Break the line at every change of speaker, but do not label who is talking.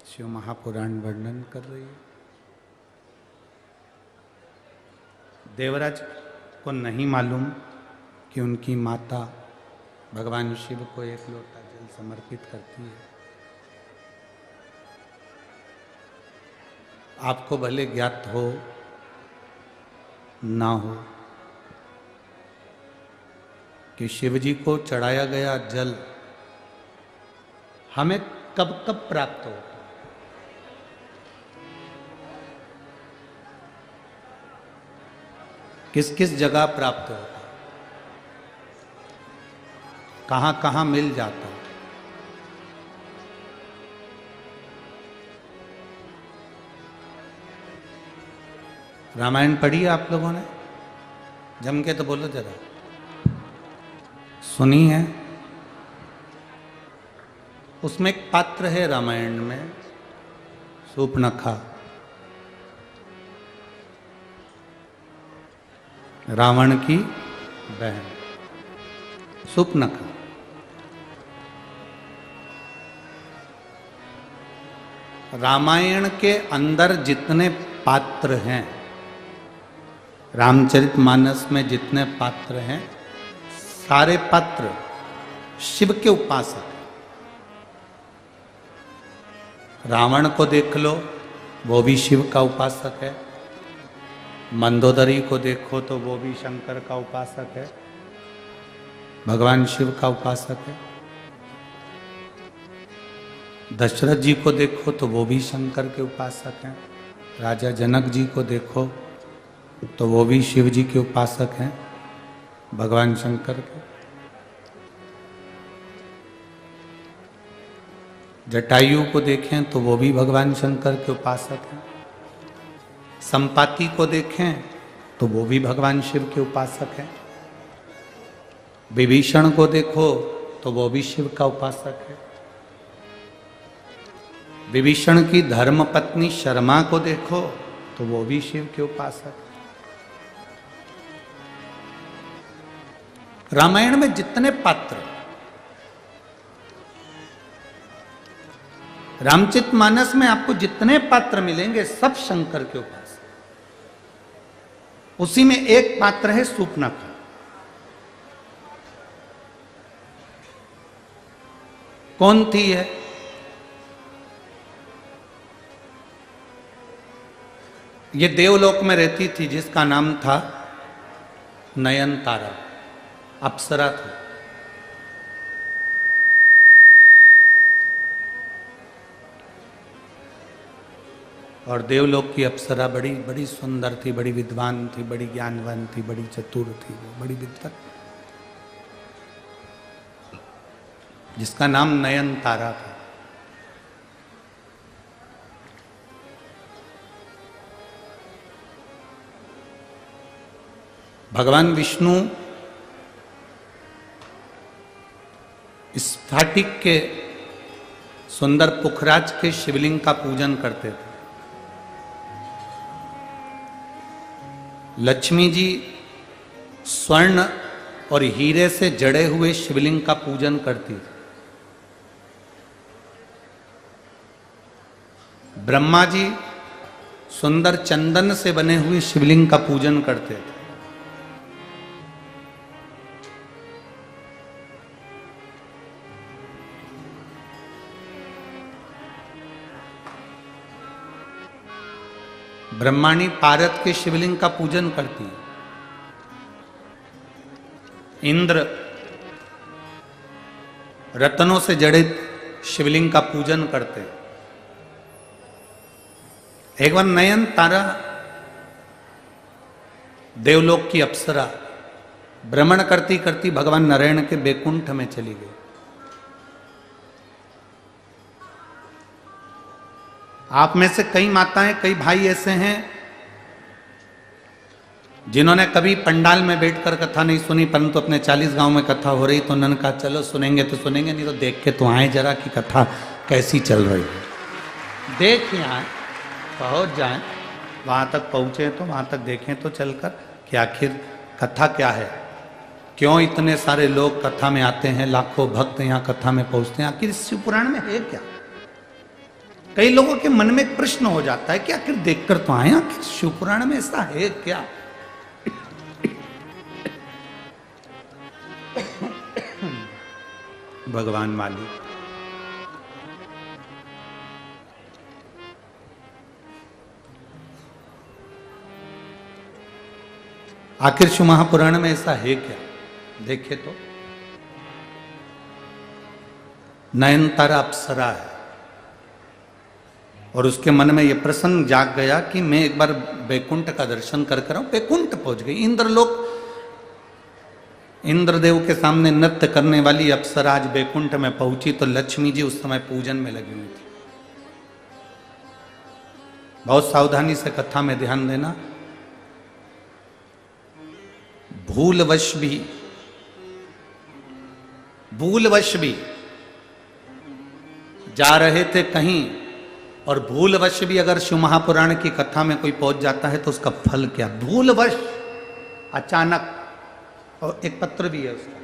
शिव महापुराण वर्णन कर रही है। देवराज को नहीं मालूम कि उनकी माता भगवान शिव को एक लोटा जल समर्पित करती है। आपको भले ज्ञात हो ना हो कि शिव जी को चढ़ाया गया जल हमें कब कब प्राप्त होता है। किस किस जगह प्राप्त होता है, कहां कहां मिल जाता है। रामायण पढ़ी है आप लोगों ने? जम के तो बोलो जरा। सुनी है? उसमें एक पात्र है रामायण में, शूर्पणखा, रावण की बहन शूर्पणखा। रामायण के अंदर जितने पात्र हैं, रामचरितमानस में जितने पात्र हैं, सारे पात्र शिव के उपासक हैं। रावण को देख लो, वो भी शिव का उपासक है। मंदोदरी को देखो तो वो भी शंकर का उपासक है, भगवान शिव का उपासक है। दशरथ जी को देखो तो वो भी शंकर के उपासक हैं। राजा जनक जी को देखो तो वो भी शिव जी के उपासक हैं, भगवान शंकर के। जटायु को देखें तो वो भी भगवान शंकर के उपासक हैं। संपाति को देखें तो वो भी भगवान शिव के उपासक हैं। विभीषण को देखो तो वो भी शिव का उपासक है। विभीषण की धर्म पत्नी शर्मा को देखो तो वो भी शिव के उपासक है। रामायण में जितने पात्र, रामचरितमानस में आपको जितने पात्र मिलेंगे सब शंकर के उपासक। उसी में एक पात्र है शूर्पणखा। कौन थी है? ये देवलोक में रहती थी, जिसका नाम था नयनतारा, अप्सरा थी। और देवलोक की अप्सरा बड़ी बड़ी सुंदर थी, बड़ी विद्वान थी, बड़ी ज्ञानवान थी, बड़ी चतुर थी, वो बड़ी विद्वत, जिसका नाम नयनतारा था। भगवान विष्णु स्फाटिक के सुंदर पुखराज के शिवलिंग का पूजन करते थे। लक्ष्मी जी स्वर्ण और हीरे से जड़े हुए शिवलिंग का पूजन करती थी। ब्रह्मा जी सुंदर चंदन से बने हुए शिवलिंग का पूजन करते थे। ब्रह्माणी पारत के शिवलिंग का पूजन करती है। इंद्र रत्नों से जड़ित शिवलिंग का पूजन करते हैं। एक बार नयनतारा देवलोक की अप्सरा भ्रमण करती करती भगवान नारायण के बैकुंठ में चली गई। आप में से कई माताएं, कई भाई ऐसे हैं जिन्होंने कभी पंडाल में बैठकर कथा नहीं सुनी, परंतु अपने 40 गांव में कथा हो रही तो उन्होंने कहा चलो सुनेंगे तो सुनेंगे, नहीं तो देख के तो आए जरा कि कथा कैसी चल रही है। देख आए, पहुंच जाएं, वहां तक पहुंचे तो वहां तक देखें तो चलकर कि आखिर कथा क्या है, क्यों इतने सारे लोग कथा में आते हैं, लाखों भक्त यहाँ कथा में पहुंचते हैं, आखिर शिव पुराण में है क्या, कई लोगों के मन में एक प्रश्न हो जाता है कि आखिर देखकर तो आए, आखिर शिव पुराण में ऐसा है क्या? भगवान मालिक, आखिर शिव महापुराण में ऐसा है क्या? देखे तो नयनतारा अप्सरा है और उसके मन में यह प्रसंग जाग गया कि मैं एक बार बैकुंठ का दर्शन कर कर बैकुंठ पहुंच गई। इंद्रलोक, इंद्रदेव के सामने नृत्य करने वाली अप्सरा आज बैकुंठ में पहुंची तो लक्ष्मी जी उस समय पूजन में लगी हुई थी। बहुत सावधानी से कथा में ध्यान देना। भूलवश भी जा रहे थे कहीं और भूलवश भी अगर शिव महापुराण की कथा में कोई पहुंच जाता है तो उसका फल क्या? भूलवश, अचानक। और एक पत्र भी है उसका,